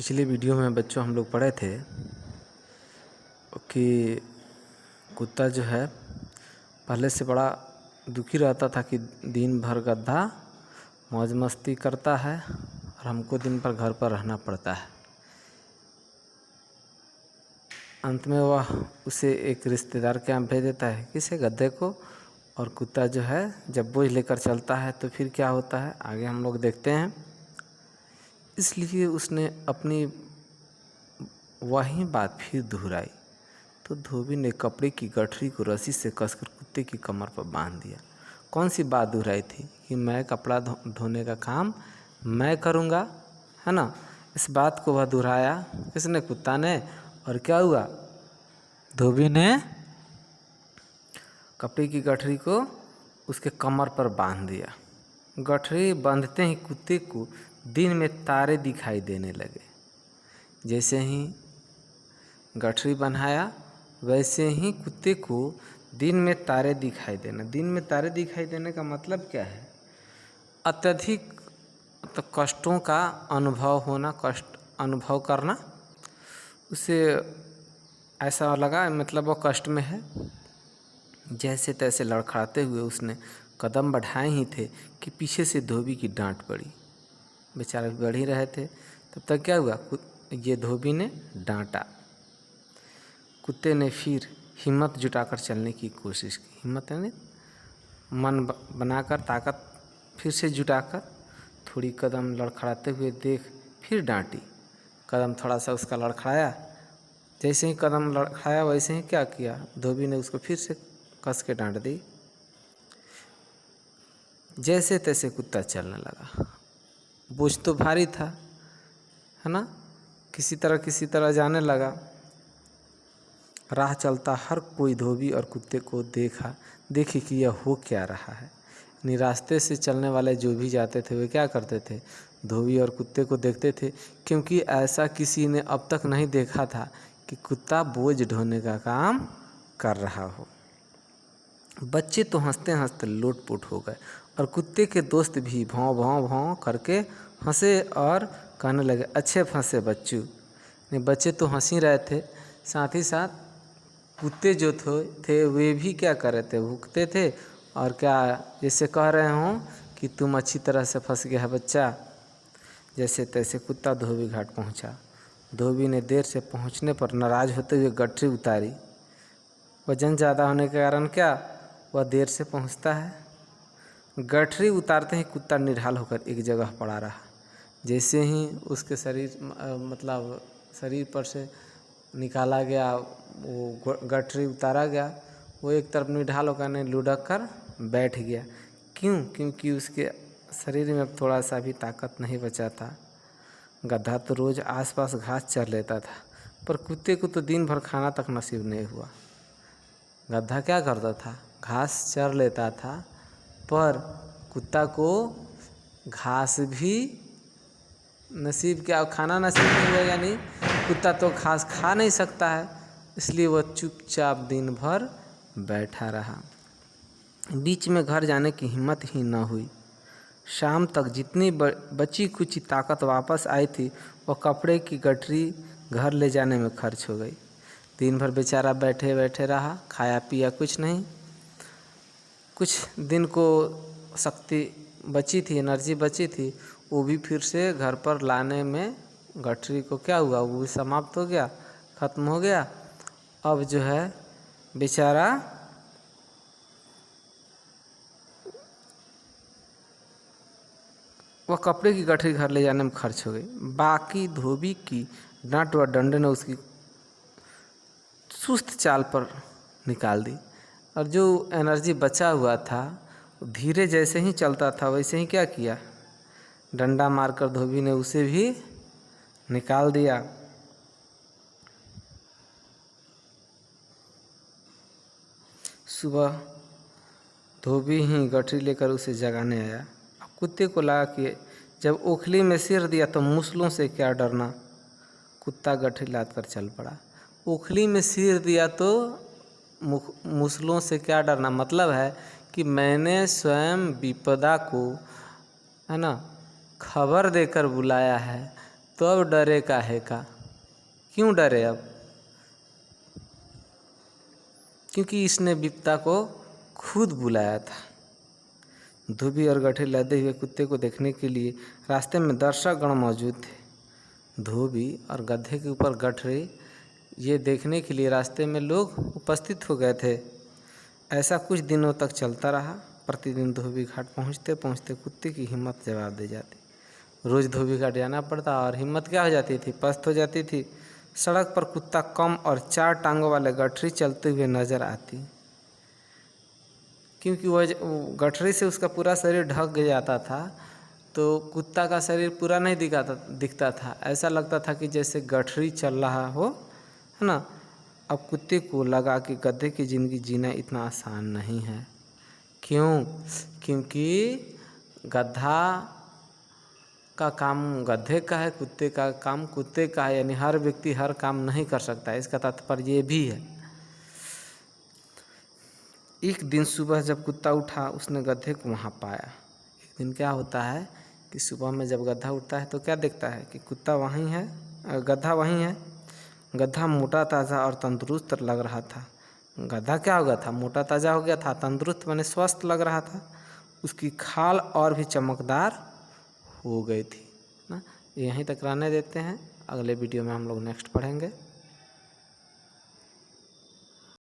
पिछले वीडियो में बच्चों हम लोग पढ़े थे कि कुत्ता जो है पहले से बड़ा दुखी रहता था कि दिन भर गड्ढा मौज मस्ती करता है और हमको दिन भर घर पर रहना पड़ता है। अंत में वह उसे एक रिश्तेदार के यहाँ भेज देता है, किसे, गधे को। और कुत्ता जो है जब बोझ लेकर चलता है तो फिर क्या होता है आगे हम लोग देखते हैं। इसलिए उसने अपनी वही बात फिर दोहराई तो धोबी ने कपड़े की गठरी को रस्सी से कसकर कुत्ते की कमर पर बांध दिया। कौन सी बात दोहराई थी कि मैं कपड़ा धोने का काम मैं करूँगा, है ना। इस बात को वह दोहराया किसने, कुत्ता ने। और क्या हुआ, धोबी ने कपड़े की गठरी को उसके कमर पर बांध दिया। गठरी बांधते ही कुत्ते को दिन में तारे दिखाई देने लगे। जैसे ही गठरी बंधाया वैसे ही कुत्ते को दिन में तारे दिखाई देना। दिन में तारे दिखाई देने का मतलब क्या है, अत्यधिक तो कष्टों का अनुभव होना, कष्ट अनुभव करना। उसे ऐसा लगा मतलब वो कष्ट में है। जैसे तैसे लड़खड़ाते हुए उसने कदम बढ़ाए ही थे कि पीछे से धोबी की डांट पड़ी। बेचारे बढ़ ही रहे थे, तब तक क्या हुआ, ये धोबी ने डांटा। कुत्ते ने फिर हिम्मत जुटाकर चलने की कोशिश की। हिम्मत यानी मन बनाकर, ताकत फिर से जुटाकर थोड़ी कदम लड़खड़ाते हुए देख फिर डांटी। कदम थोड़ा सा उसका लड़खड़ाया, जैसे ही कदम लड़खड़ाया वैसे ही क्या किया, धोबी ने उसको फिर से कस के डांट दी। जैसे तैसे कुत्ता चलने लगा। बोझ तो भारी था, है ना, किसी तरह जाने लगा। राह चलता हर कोई धोबी और कुत्ते को देखे कि यह हो क्या रहा है। यानी रास्ते से चलने वाले जो भी जाते थे वे क्या करते थे, धोबी और कुत्ते को देखते थे, क्योंकि ऐसा किसी ने अब तक नहीं देखा था कि कुत्ता बोझ ढोने का काम कर रहा हो। बच्चे तो हंसते हंसते लोटपोट हो गए और कुत्ते के दोस्त भी भौं भौं भौं करके हंसे और कहने लगे, अच्छे फंसे बच्चू। नहीं, बच्चे तो हंस ही रहे थे, साथ ही साथ कुत्ते जो थे वे भी क्या कर रहे थे, भूखते थे और क्या जैसे कह रहे हों कि तुम अच्छी तरह से फंस गया है बच्चा। जैसे तैसे कुत्ता धोबी घाट पहुंचा। धोबी ने देर से पहुंचने पर नाराज होते हुए गठरी उतारी। वजन ज़्यादा होने के कारण क्या वह देर से पहुंचता है। गठरी उतारते ही कुत्ता निढाल होकर एक जगह पड़ा रहा। जैसे ही उसके शरीर पर से निकाला गया, वो गठरी उतारा गया, वो एक तरफ निढाल होकर ने लुढ़क कर बैठ गया। क्यों? क्योंकि उसके शरीर में थोड़ा सा भी ताकत नहीं बचा था। गधा तो रोज़ आसपास घास चर लेता था, पर कुत्ते को तो दिन भर खाना तक नसीब नहीं हुआ। गधा क्या करता था, घास चर लेता था, पर कुत्ता को घास भी नसीब, क्या खाना नसीब नहीं हुआ, यानी कुत्ता तो घास खा नहीं सकता है। इसलिए वह चुपचाप दिन भर बैठा रहा। बीच में घर जाने की हिम्मत ही न हुई। शाम तक जितनी बची कुची ताकत वापस आई थी वह कपड़े की गठरी घर ले जाने में खर्च हो गई। दिन भर बेचारा बैठे बैठे रहा, खाया पिया कुछ नहीं। कुछ दिन को शक्ति बची थी, एनर्जी बची थी, वो भी फिर से घर पर लाने में गठरी को क्या हुआ, वो भी समाप्त हो गया, ख़त्म हो गया। अब जो है बेचारा वह कपड़े की गठरी घर ले जाने में खर्च हो गई। बाकी धोबी की डांट व डंडे ने उसकी सुस्त चाल पर निकाल दी। और जो एनर्जी बचा हुआ था, धीरे जैसे ही चलता था वैसे ही क्या किया, डंडा मारकर धोबी ने उसे भी निकाल दिया। सुबह धोबी ही गठरी लेकर उसे जगाने आया। कुत्ते को लगा कि जब ओखली में सिर दिया तो मूसलों से क्या डरना। कुत्ता गठरी लाद कर चल पड़ा। ओखली में सिर दिया तो मूसलों से क्या डरना, मतलब है कि मैंने स्वयं विपदा को, है ना, खबर देकर बुलाया है, तो अब डरे काहे का? क्यों डरे अब? क्योंकि इसने विपदा को खुद बुलाया था। धोबी और गठरी लदे हुए कुत्ते को देखने के लिए रास्ते में दर्शकगण मौजूद थे। धोबी और गधे के ऊपर गठरी ये देखने के लिए रास्ते में लोग उपस्थित हो गए थे। ऐसा कुछ दिनों तक चलता रहा। प्रतिदिन धोबी घाट पहुँचते पहुँचते कुत्ते की हिम्मत जवाब दे जाती। रोज़ धोबी घाट जाना पड़ता और हिम्मत क्या हो जाती थी? पस्त हो जाती थी। सड़क पर कुत्ता कम और 4 टांगों वाले गठरी चलते हुए नजर आती, क्योंकि वह गठरी से उसका पूरा शरीर ढक जाता था, तो कुत्ता का शरीर पूरा नहीं दिखता था। ऐसा लगता था कि जैसे गठरी चल रहा हो, है ना। अब कुत्ते को लगा कि गधे की ज़िंदगी जीना इतना आसान नहीं है। क्यों? क्योंकि गधा का काम गधे का है, कुत्ते का काम कुत्ते का है। यानी हर व्यक्ति हर काम नहीं कर सकता, इसका तात्पर्य ये भी है। एक दिन सुबह जब कुत्ता उठा उसने गधे को वहाँ पाया। एक दिन क्या होता है कि सुबह में जब गधा उठता है तो क्या देखता है कि कुत्ता वहीं है, गधा वहीं है। गधा मोटा ताज़ा और तंदुरुस्त लग रहा था। गधा क्या हो गया था? मोटा ताज़ा हो गया था, तंदुरुस्त माने स्वस्थ लग रहा था। उसकी खाल और भी चमकदार हो गई थी ना। यहीं तक रहने देते हैं, अगले वीडियो में हम लोग नेक्स्ट पढ़ेंगे।